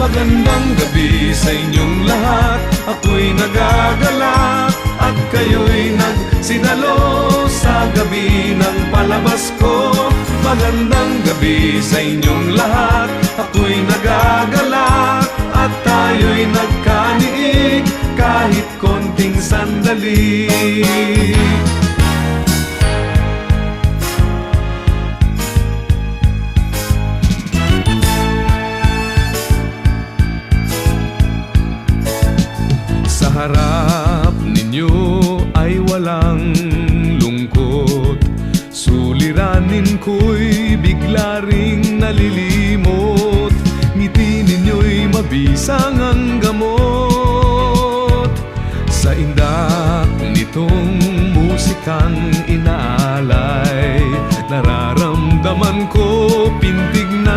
Magandang gabi sa inyong lahat. Ako'y nagagalak at kayo'y nagsidalo sa gabi ng palabas ko. Magandang gabi sa inyong lahat. Ako'y nagagalak at tayo'y nagkaniig kahit konting sandali. Sa harap ninyo ay walang lungkot, suliranin ko'y bigla ring nalilimot. Ngiti ninyo'y mabisang ang gamot. Sa indak nitong musikang inaalay, nararamdaman ko pintig na